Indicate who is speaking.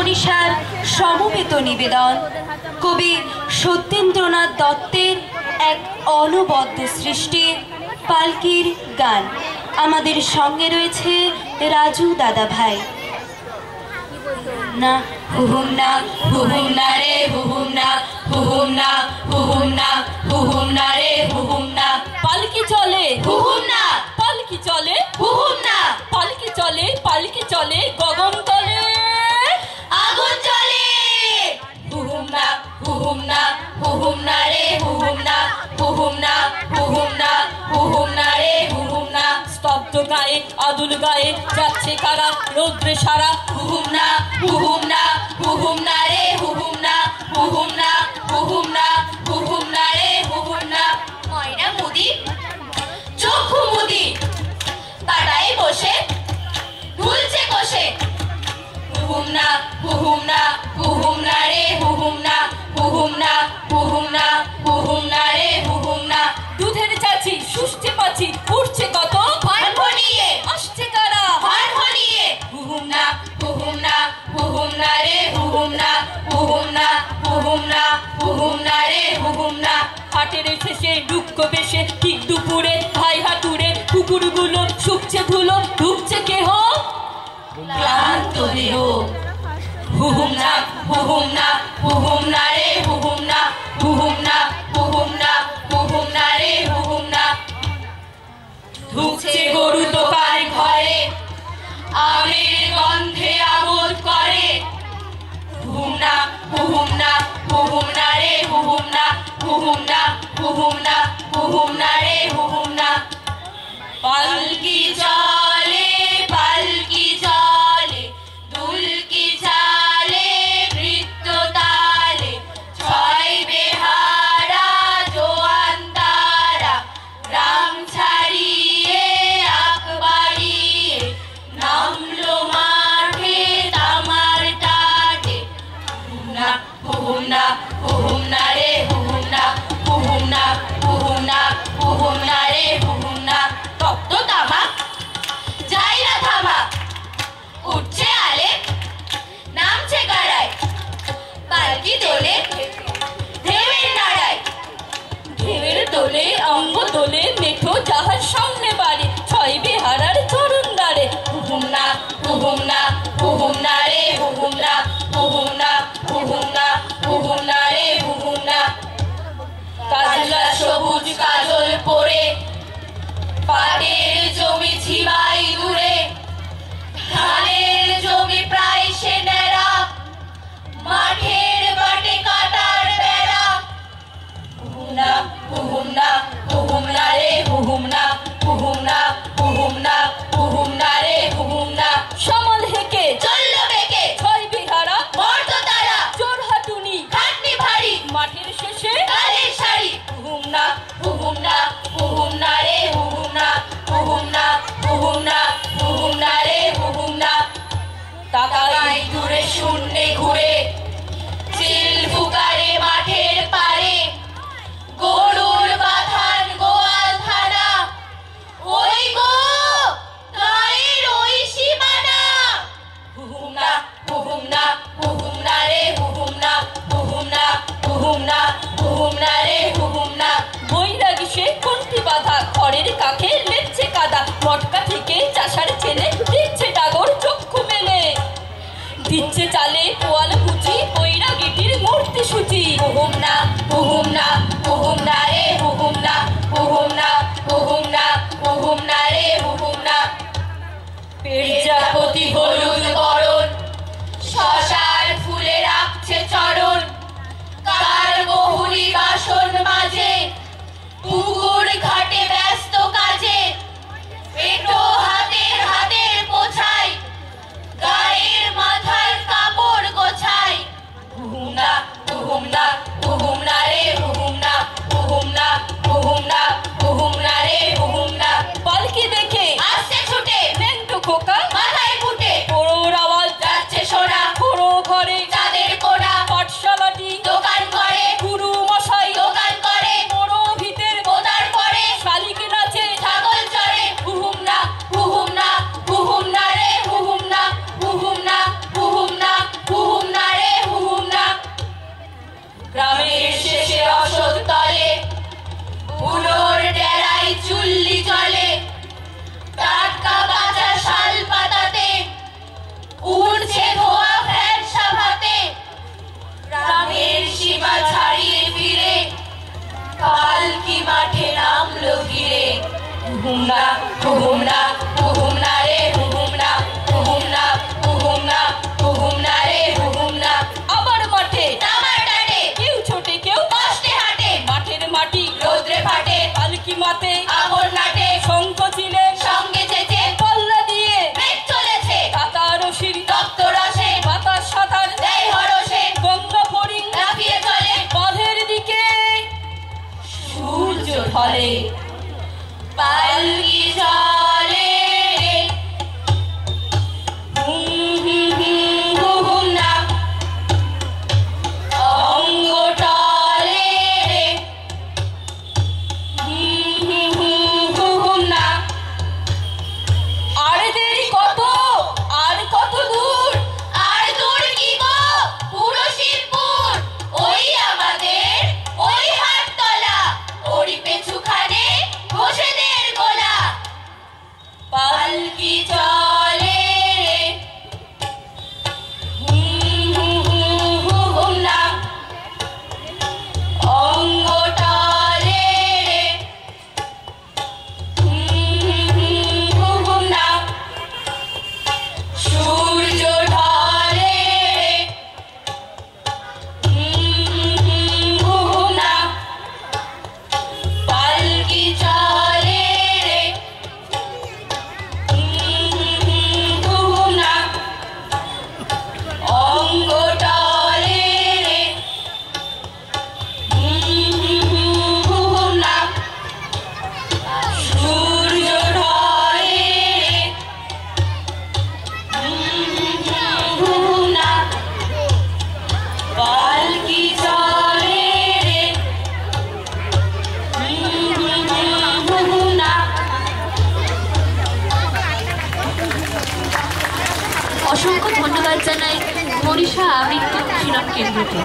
Speaker 1: মনীষার সমবেত নিবেদন কবি সত্যেন্দ্রনাথ দত্তের এক অনবদ্য সৃষ্টি পালকির গান। আমাদের সঙ্গে রয়েছে রাজু দাদা ভাই। না হুহুম না হুহুম না রে হুহুম না হুহুম না হুহুম না হুহুম না রে হুহুম না।
Speaker 2: পালকি চলে
Speaker 1: হুহুম না
Speaker 2: পালকি চলে
Speaker 1: হুহুম না
Speaker 2: পালকি চলে গগন তলে
Speaker 1: আগুন জ্বলে। হুহুম না হুহুম না হুহুম না রে হুহুম না হুহুম না হুহুম না হুহুম না রে হুহুম না।
Speaker 2: স্তব্ধ গায়ে আদুল গায়ে যাচ্ছে কারা রৌদ্রে সারা
Speaker 1: হুহুম না হুহুম না হুহুম না রে হুহুম না হুহুম না হুহুম না হুহুম না রে হুহুম না। ময়না মুদি চক্ষু মুদি কাটাই বসে ঢুলছে কষে। হুহুম না হুহুম না হুহুম না রে হুহুম না হুহুম না হুহুম না হুহুম না রে হুহুম না।
Speaker 2: দুধের চাচি সুষ্ঠে পাচি উঠছে কত
Speaker 1: ফনফনিয়ে
Speaker 2: আসছে কারা
Speaker 1: ফনফনিয়ে। হুহুম না হুহুম না হুহুম না রে হুহুম না হুহুম না হুহুম না হুহুম না রে হুহুম না।
Speaker 2: হাটের শেষে দুঃখ বেশে ঠিক দুপুরে ভাই হাতুড়ে কুকুরগুলো শুকছে ধুলো ঢুকছে কেহ
Speaker 1: ক্লান্ত দেহ। হুহুম না হুহুম না হুহুম না রে হুহুম না হুহুম না হুহুম না হুহুম না রে হুহুম না। ঢুকছে গরু দোকান ঘরে আমের গন্ধে আমোদ করে। হুহুম না হুহুম না হুহুম না রে হুহুম না হুহুম না হুহুম না হুহুম না রে হুহুম না। পালকি চলে পালকি চলে দুলকি চালে নৃত্য তালে ছয় বেহারা জোয়ান তারা গ্রাম ছাড়িয়ে আকবাড়িয়ে নামলো মাঠে তামার টাটে। হুহুম না হুহুম না হুহুম না রে হুহুম না হুহুম না হুহুম না হুহুম না রে হুহুম না। তপ্ত তামা যাই না থামা উঠছে আলে নামছে গাড়ায় পালকি দোলে ঢেউয়ের নাড়ায়।
Speaker 2: ঢেউয়ের দোলে অঙ্গ দোলে মেঠো যাহার সামনে বাড়ি ছয় বেহারার চরণ দাঁড়ে
Speaker 1: হুহুম না হুহুম না হুহুম না রে হুহুম না হুহুম না হুহুম না হুহুম না রে হুহুম না। কাজলা সবুজ কাজল পরে পাটের জমি ছিবাই দূরে ধানের জমি প্রায় সে নেড়া মাঠের বাটে কাটার বেড়া। হুহুম না হুহুম না হুহুম না রে হুহুম না হুহুম না হুহুম না হুহুম না রে হুহুম না।
Speaker 2: সামাল হেঁকে
Speaker 1: চললো বেঁকে
Speaker 2: ছয় বেহারা
Speaker 1: মর্ত তারা
Speaker 2: চোর হাটুনি
Speaker 1: খাটনি ভারী
Speaker 2: মাঠের শেষে
Speaker 1: কালের শাড়ি। হুহুম না হুহুম না হুহুম না রে হুহুম না হুহুম না হুহুম না হুহুম না রে হুহুম না। তাকাই দূরে শূন্যে ঘুরে চিল ফুকারে মাঠের পারে গরুর বাথান গোয়াল থানা ওই গো গায়ের ওই সীমানা। হুহুম না হুহুম না হুহুম না রে হুহুম না হুহুম না হুহুম না হুহুম না রে হুহুম না।
Speaker 2: বৈরাগী সে কন্তি বাঁধা খড়ের কাকে লেচ্ছে কাদা মটকা থেকে চাষার ছেলে দিচ্ছে ডাগর চক্ষু মেলে দিচ্ছে চালে পোয়াল কুচি বৈরাগীটির মূর্তি সূচি
Speaker 1: হুহুম না হুহুম না হুহুম না রে হুহুম না হুহুম না হুহুম না হুহুম না রে হুহুম না। পেরজাপতি হলুদ বরণ শশার ফুলে রাখছে চরণ কার বহুরি বাসন মাঝে পুকুর ঘাটে ব্যস্ত কাজে পেটো হাতের পোছাই গায়ের মাথার কাপড় গোছাই। হুহুম না হুহুম না হুহুম না রে হুহুম না হুহুম না হুহুম না হুহুম না রে হুহুম না।
Speaker 2: পালকি দেখে
Speaker 1: আসছে ছুটে
Speaker 2: মেন্টো খোকা
Speaker 1: মাথায় ফুটে
Speaker 2: ওর আওয়াজ
Speaker 1: হুহুম না হুহুম না হুহুম না রে হুহুম না হুহুম না হুহুম না হুহুম না রে হুহুম না।
Speaker 2: আবার মাঠে
Speaker 1: তামার ডাটে
Speaker 2: কেউ ছোটে কেউ
Speaker 1: কষ্টে হাঁটে
Speaker 2: মাঠের মাটি
Speaker 1: রৌদ্রে ফাটে
Speaker 2: পালকি মাতে
Speaker 1: আগুন নাটে
Speaker 2: শঙ্খ ছিলেন
Speaker 1: সঙ্গে চেচে
Speaker 2: পাল্লা দিয়ে
Speaker 1: মেঘ চলেছে
Speaker 2: কাকা রশির
Speaker 1: তপ্ত রসে
Speaker 2: বাতাস সাঁতার
Speaker 1: দেয় হরসে
Speaker 2: গঙ্গা ফড়িং
Speaker 1: লাফিয়ে চলে
Speaker 2: বাঁধের দিকে
Speaker 1: সূর্য ঢলে পালকি চলে রে হুম হুম হুম হুহুম না অঙ্গ টলে রে হুম হুম হুম হুহুম না।
Speaker 2: আর দেরি কত আর কত দূর
Speaker 1: আর দূর কি গো পুরো শিবপুর ওই আমাদের ওই হাটতলা ওরি পেছুখানে ঘোষেদের গোলা পালকি চলে রে হুম হুম হুম হুহুম না অঙ্গ টলে রে হুম হুম হুম হুহুম না সূর্য ঢলে রে হুম হুম হুহুম না পালকি চলে রে হুম হুম হুহুম না অঙ্গ টলে রে হুম হুম হুহুম না সূর্য ঢলে রে হুহুম না পালকি চলে রে হুহুম না।
Speaker 3: অসংখ্য ধন্যবাদ জানাই মনীষা আবৃত্তি অনুশীলন কেন্দ্রকে।